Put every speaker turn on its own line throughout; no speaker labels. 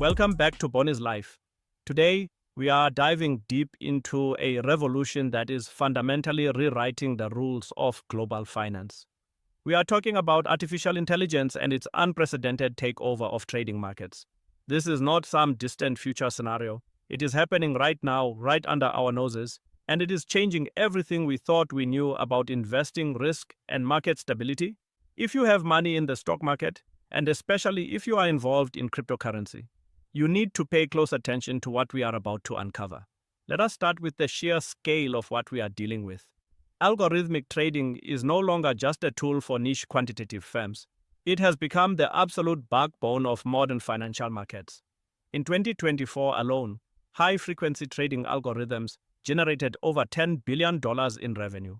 Welcome back to Bonnie's Life. Today, we are diving deep into a revolution that is fundamentally rewriting the rules of global finance. We are talking about artificial intelligence and its unprecedented takeover of trading markets. This is not some distant future scenario. It is happening right now, right under our noses, and it is changing everything we thought we knew about investing, risk, and market stability. If you have money in the stock market, and especially if you are involved in cryptocurrency, you need to pay close attention to what we are about to uncover. Let us start with the sheer scale of what we are dealing with. Algorithmic trading is no longer just a tool for niche quantitative firms. It has become the absolute backbone of modern financial markets. In 2024 alone, high-frequency trading algorithms generated over $10 billion in revenue.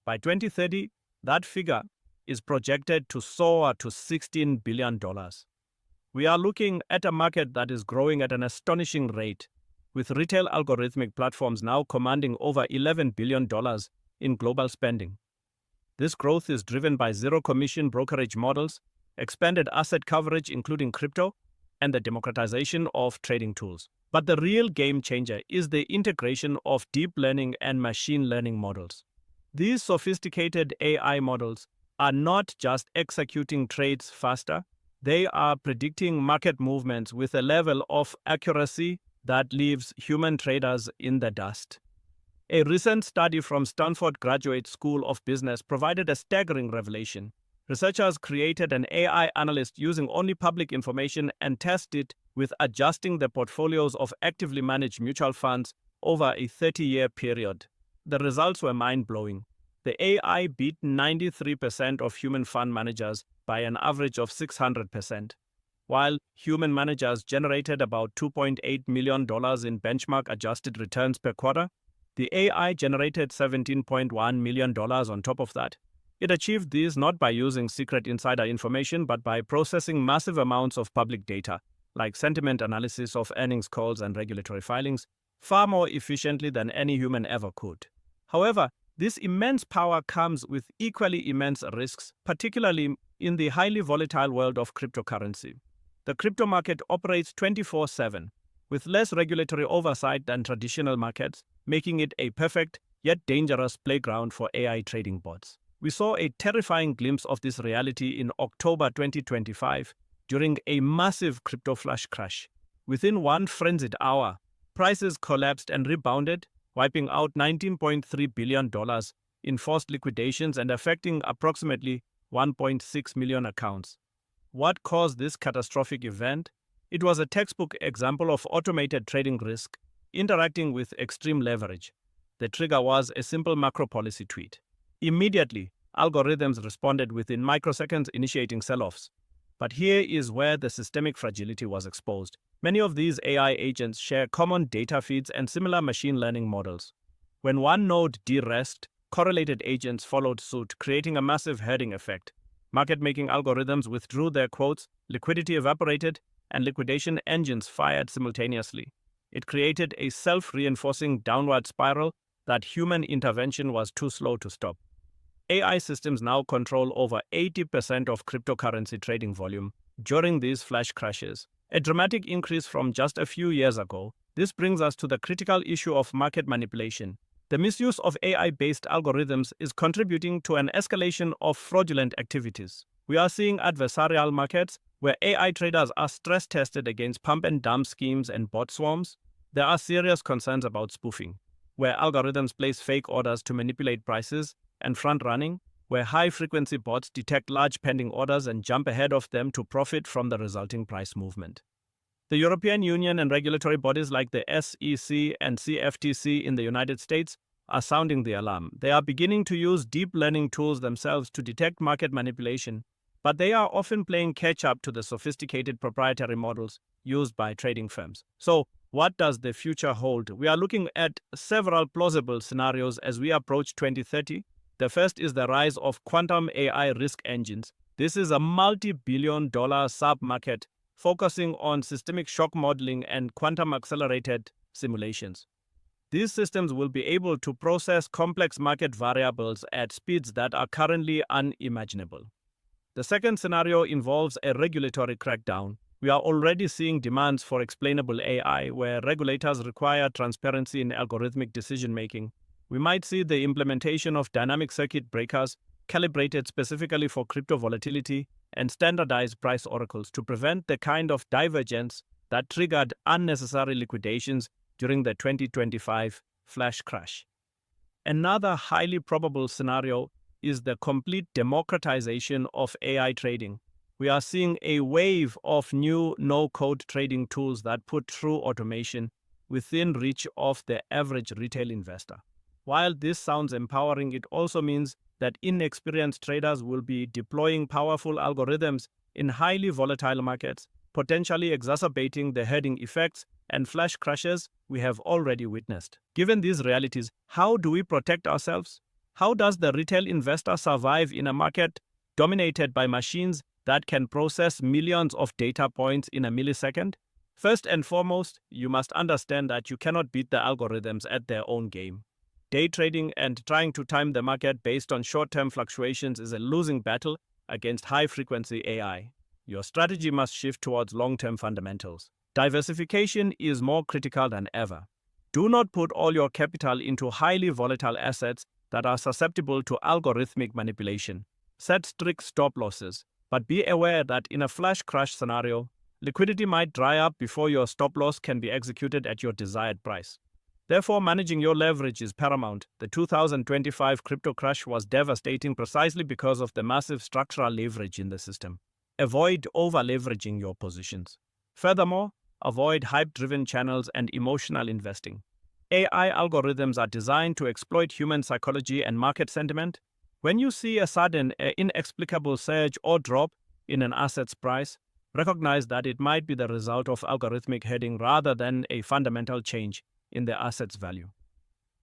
By 2030, that figure is projected to soar to $16 billion. We are looking at a market that is growing at an astonishing rate, with retail algorithmic platforms now commanding over $11 billion in global spending. This growth is driven by zero-commission brokerage models, expanded asset coverage including crypto, and the democratization of trading tools. But the real game changer is the integration of deep learning and machine learning models. These sophisticated AI models are not just executing trades faster, they are predicting market movements with a level of accuracy that leaves human traders in the dust. A recent study from Stanford Graduate School of Business provided a staggering revelation. Researchers created an AI analyst using only public information and tested it with adjusting the portfolios of actively managed mutual funds over a 30-year period. The results were mind-blowing. The AI beat 93% of human fund managers by an average of 600%, while human managers generated about $2.8 million in benchmark-adjusted returns per quarter. The AI generated $17.1 million on top of that. It achieved this not by using secret insider information, but by processing massive amounts of public data, like sentiment analysis of earnings calls and regulatory filings, far more efficiently than any human ever could. However, this immense power comes with equally immense risks, particularly in the highly volatile world of cryptocurrency. The crypto market operates 24/7, with less regulatory oversight than traditional markets, making it a perfect yet dangerous playground for AI trading bots. We saw a terrifying glimpse of this reality in October 2025 during a massive crypto flash crash. Within one frenzied hour, prices collapsed and rebounded, wiping out $19.3 billion in forced liquidations and affecting approximately 1.6 million accounts. What caused this catastrophic event? It was a textbook example of automated trading risk interacting with extreme leverage. The trigger was a simple macro policy tweet. Immediately, algorithms responded within microseconds, initiating sell-offs. But here is where the systemic fragility was exposed. Many of these AI agents share common data feeds and similar machine learning models. When one node de-risked, correlated agents followed suit, creating a massive herding effect. Market-making algorithms withdrew their quotes, liquidity evaporated, and liquidation engines fired simultaneously. It created a self-reinforcing downward spiral that human intervention was too slow to stop. AI systems now control over 80% of cryptocurrency trading volume during these flash crashes, a dramatic increase from just a few years ago. This brings us to the critical issue of market manipulation. The misuse of AI-based algorithms is contributing to an escalation of fraudulent activities. We are seeing adversarial markets where AI traders are stress-tested against pump-and-dump schemes and bot swarms. There are serious concerns about spoofing, where algorithms place fake orders to manipulate prices, and front-running, where high-frequency bots detect large pending orders and jump ahead of them to profit from the resulting price movement. The European Union and regulatory bodies like the SEC and CFTC in the United States are sounding the alarm. They are beginning to use deep learning tools themselves to detect market manipulation, but they are often playing catch-up to the sophisticated proprietary models used by trading firms. So, what does the future hold? We are looking at several plausible scenarios as we approach 2030. The first is the rise of quantum AI risk engines. This is a multi-billion-dollar sub-market focusing on systemic shock modeling and quantum-accelerated simulations. These systems will be able to process complex market variables at speeds that are currently unimaginable. The second scenario involves a regulatory crackdown. We are already seeing demands for explainable AI, where regulators require transparency in algorithmic decision-making. We might see the implementation of dynamic circuit breakers calibrated specifically for crypto volatility and standardized price oracles to prevent the kind of divergence that triggered unnecessary liquidations during the 2025 flash crash. Another highly probable scenario is the complete democratization of AI trading. We are seeing a wave of new no-code trading tools that put true automation within reach of the average retail investor. While this sounds empowering, it also means that inexperienced traders will be deploying powerful algorithms in highly volatile markets, potentially exacerbating the herding effects and flash crashes we have already witnessed. Given these realities, how do we protect ourselves? How does the retail investor survive in a market dominated by machines that can process millions of data points in a millisecond? First and foremost, you must understand that you cannot beat the algorithms at their own game. Day trading and trying to time the market based on short-term fluctuations is a losing battle against high-frequency AI. Your strategy must shift towards long-term fundamentals. Diversification is more critical than ever. Do not put all your capital into highly volatile assets that are susceptible to algorithmic manipulation. Set strict stop losses, but be aware that in a flash crash scenario, liquidity might dry up before your stop loss can be executed at your desired price. Therefore, managing your leverage is paramount. The 2025 crypto crash was devastating precisely because of the massive structural leverage in the system. Avoid over-leveraging your positions. Furthermore, avoid hype-driven channels and emotional investing. AI algorithms are designed to exploit human psychology and market sentiment. When you see a sudden, inexplicable surge or drop in an asset's price, recognize that it might be the result of algorithmic herding rather than a fundamental change in the asset's value.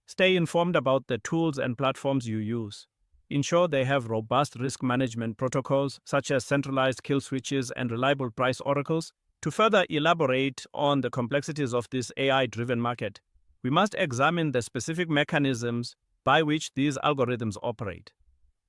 Stay informed about the tools and platforms you use. Ensure they have robust risk management protocols such as centralized kill switches and reliable price oracles. To further elaborate on the complexities of this AI-driven market, we must examine the specific mechanisms by which these algorithms operate.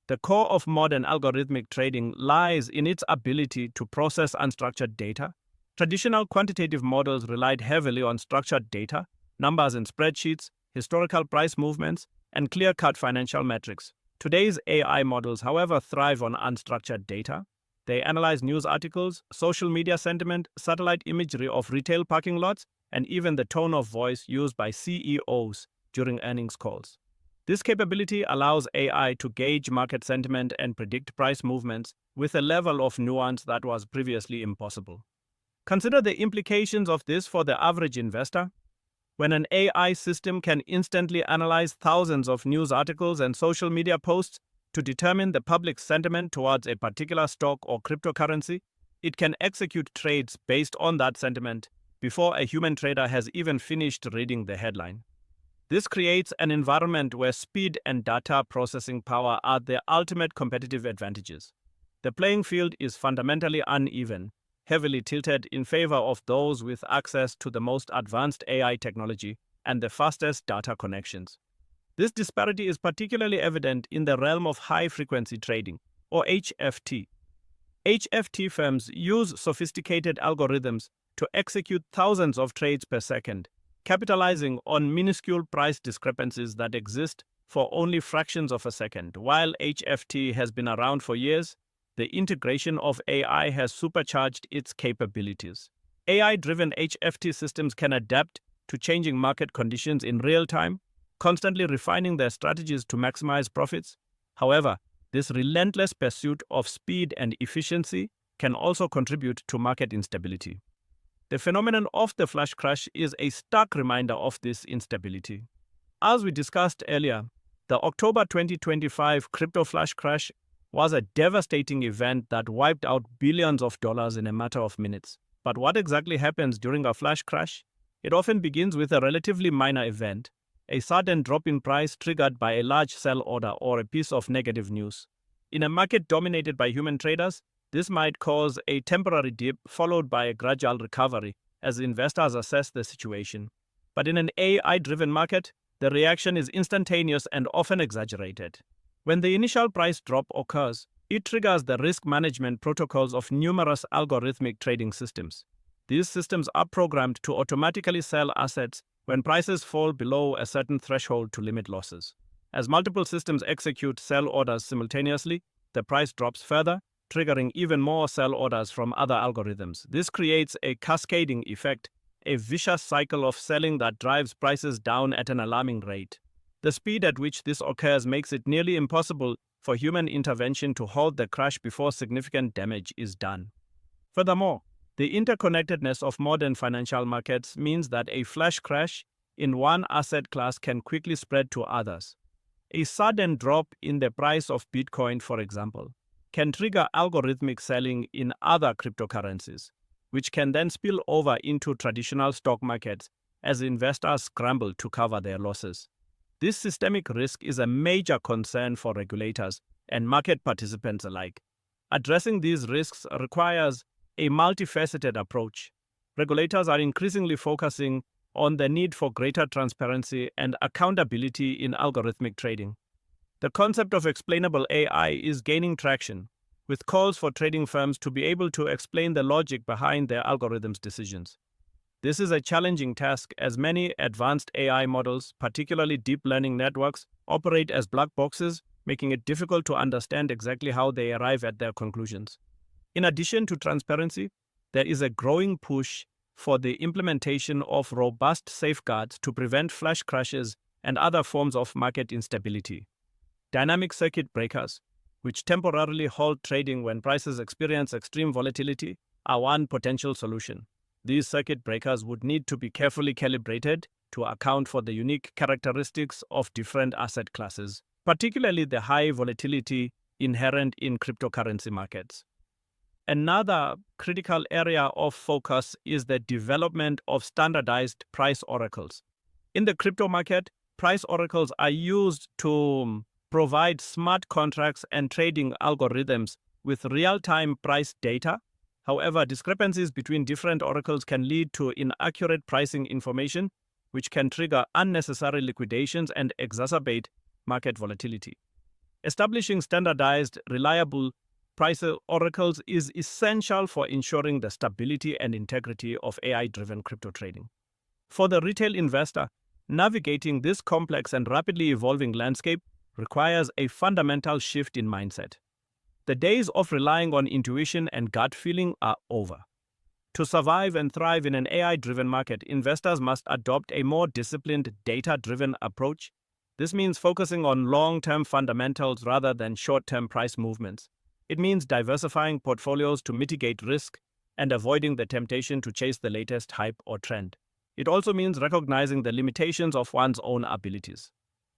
The core of modern algorithmic trading lies in its ability to process unstructured data. Traditional quantitative models relied heavily on structured data, numbers in spreadsheets, historical price movements, and clear-cut financial metrics. Today's AI models, however, thrive on unstructured data. They analyze news articles, social media sentiment, satellite imagery of retail parking lots, and even the tone of voice used by CEOs during earnings calls. This capability allows AI to gauge market sentiment and predict price movements with a level of nuance that was previously impossible. Consider the implications of this for the average investor. When an AI system can instantly analyze thousands of news articles and social media posts to determine the public's sentiment towards a particular stock or cryptocurrency, it can execute trades based on that sentiment before a human trader has even finished reading the headline. This creates an environment where speed and data processing power are the ultimate competitive advantages. The playing field is fundamentally uneven, heavily tilted in favor of those with access to the most advanced AI technology and the fastest data connections. This disparity is particularly evident in the realm of high-frequency trading, or HFT. HFT firms use sophisticated algorithms to execute thousands of trades per second, capitalizing on minuscule price discrepancies that exist for only fractions of a second. While HFT has been around for years, the integration of AI has supercharged its capabilities. AI-driven HFT systems can adapt to changing market conditions in real time, constantly refining their strategies to maximize profits. However, this relentless pursuit of speed and efficiency can also contribute to market instability. The phenomenon of the flash crash is a stark reminder of this instability. As we discussed earlier, the October 2025 crypto flash crash was a devastating event that wiped out billions of dollars in a matter of minutes. But what exactly happens during a flash crash? It often begins with a relatively minor event, a sudden drop in price triggered by a large sell order or a piece of negative news. In a market dominated by human traders, this might cause a temporary dip followed by a gradual recovery as investors assess the situation. But in an AI-driven market, the reaction is instantaneous and often exaggerated. When the initial price drop occurs, It triggers the risk management protocols of numerous algorithmic trading systems. These systems are programmed to automatically sell assets when prices fall below a certain threshold to limit losses. As multiple systems execute sell orders simultaneously, the price drops further, triggering even more sell orders from other algorithms. This creates a cascading effect, a vicious cycle of selling that drives prices down at an alarming rate. The speed at which this occurs makes it nearly impossible for human intervention to halt the crash before significant damage is done. Furthermore, the interconnectedness of modern financial markets means that a flash crash in one asset class can quickly spread to others. A sudden drop in the price of Bitcoin, for example, can trigger algorithmic selling in other cryptocurrencies, which can then spill over into traditional stock markets as investors scramble to cover their losses. This systemic risk is a major concern for regulators and market participants alike. Addressing these risks requires a multifaceted approach. Regulators are increasingly focusing on the need for greater transparency and accountability in algorithmic trading. The concept of explainable AI is gaining traction, with calls for trading firms to be able to explain the logic behind their algorithms' decisions. This is a challenging task as many advanced AI models, particularly deep learning networks, operate as black boxes, making it difficult to understand exactly how they arrive at their conclusions. In addition to transparency, there is a growing push for the implementation of robust safeguards to prevent flash crashes and other forms of market instability. Dynamic circuit breakers, which temporarily halt trading when prices experience extreme volatility, are one potential solution. These circuit breakers would need to be carefully calibrated to account for the unique characteristics of different asset classes, particularly the high volatility inherent in cryptocurrency markets. Another critical area of focus is the development of standardized price oracles. In the crypto market, price oracles are used to provide smart contracts and trading algorithms with real-time price data. However, discrepancies between different oracles can lead to inaccurate pricing information, which can trigger unnecessary liquidations and exacerbate market volatility. Establishing standardized, reliable price oracles is essential for ensuring the stability and integrity of AI-driven crypto trading. For the retail investor, navigating this complex and rapidly evolving landscape requires a fundamental shift in mindset. The days of relying on intuition and gut feeling are over. To survive and thrive in an AI-driven market, investors must adopt a more disciplined, data-driven approach. This means focusing on long-term fundamentals rather than short-term price movements. It means diversifying portfolios to mitigate risk and avoiding the temptation to chase the latest hype or trend. It also means recognizing the limitations of one's own abilities.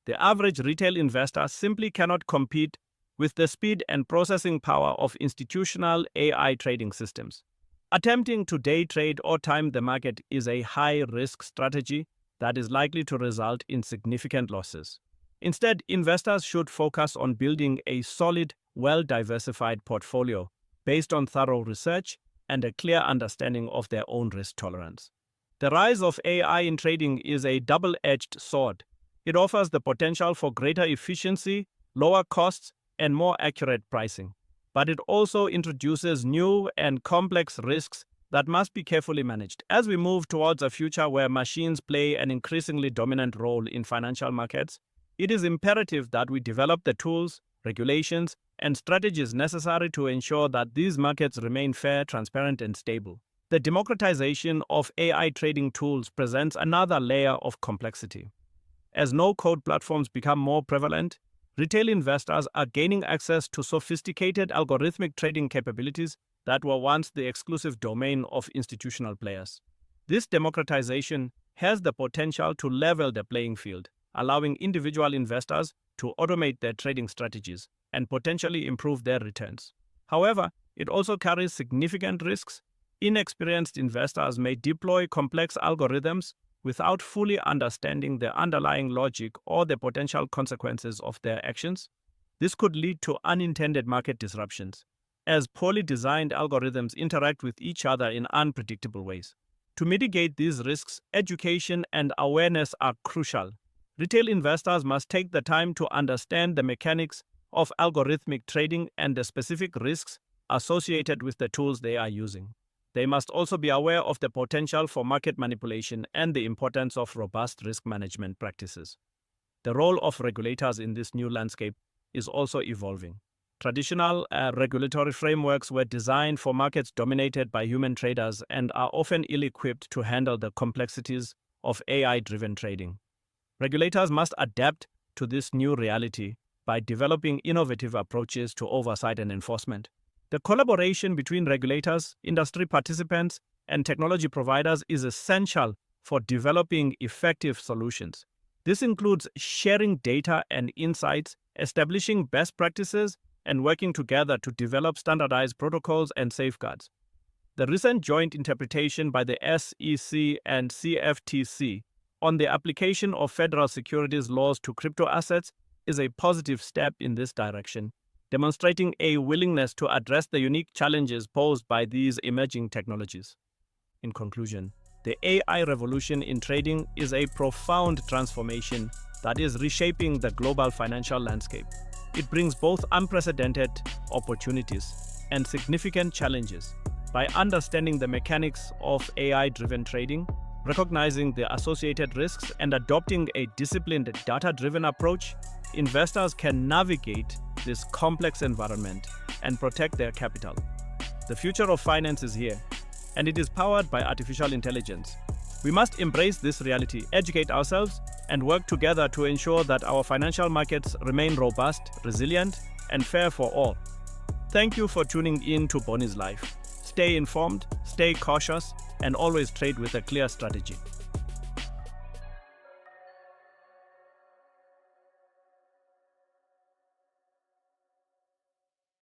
The average retail investor simply cannot compete with the speed and processing power of institutional AI trading systems. Attempting to day trade or time the market is a high-risk strategy that is likely to result in significant losses. Instead, investors should focus on building a solid, well-diversified portfolio based on thorough research and a clear understanding of their own risk tolerance. The rise of AI in trading is a double-edged sword. It offers the potential for greater efficiency, lower costs, and more accurate pricing. But it also introduces new and complex risks that must be carefully managed. As we move towards a future where machines play an increasingly dominant role in financial markets, it is imperative that we develop the tools, regulations, and strategies necessary to ensure that these markets remain fair, transparent, and stable. The democratization of AI trading tools presents another layer of complexity. As no-code platforms become more prevalent, retail investors are gaining access to sophisticated algorithmic trading capabilities that were once the exclusive domain of institutional players. This democratization has the potential to level the playing field, allowing individual investors to automate their trading strategies and potentially improve their returns. However, it also carries significant risks. Inexperienced investors may deploy complex algorithms without fully understanding the underlying logic or the potential consequences of their actions. This could lead to unintended market disruptions, as poorly designed algorithms interact with each other in unpredictable ways. To mitigate these risks, education and awareness are crucial. Retail investors must take the time to understand the mechanics of algorithmic trading and the specific risks associated with the tools they are using. They must also be aware of the potential for market manipulation and the importance of robust risk management practices. The role of regulators in this new landscape is also evolving. Traditional regulatory frameworks were designed for markets dominated by human traders and are often ill-equipped to handle the complexities of AI-driven trading. Regulators must adapt to this new reality by developing innovative approaches to oversight and enforcement. The collaboration between regulators, industry participants, and technology providers is essential for developing effective solutions. This includes sharing data and insights, establishing best practices, and working together to develop standardized protocols and safeguards. The recent joint interpretation by the SEC and CFTC on the application of federal securities laws to crypto assets is a positive step in this direction, demonstrating a willingness to address the unique challenges posed by these emerging technologies. In conclusion, the AI revolution in trading is a profound transformation that is reshaping the global financial landscape. It brings both unprecedented opportunities and significant challenges. By understanding the mechanics of AI-driven trading, recognizing the associated risks, and adopting a disciplined, data-driven approach, investors can navigate this complex environment and protect their capital. The future of finance is here, and it is powered by artificial intelligence. We must embrace this reality, educate ourselves, and work together to ensure that our financial markets remain robust, resilient, and fair for all. Thank you for tuning in to Bonnie's Life. Stay informed, stay cautious, and always trade with a clear strategy.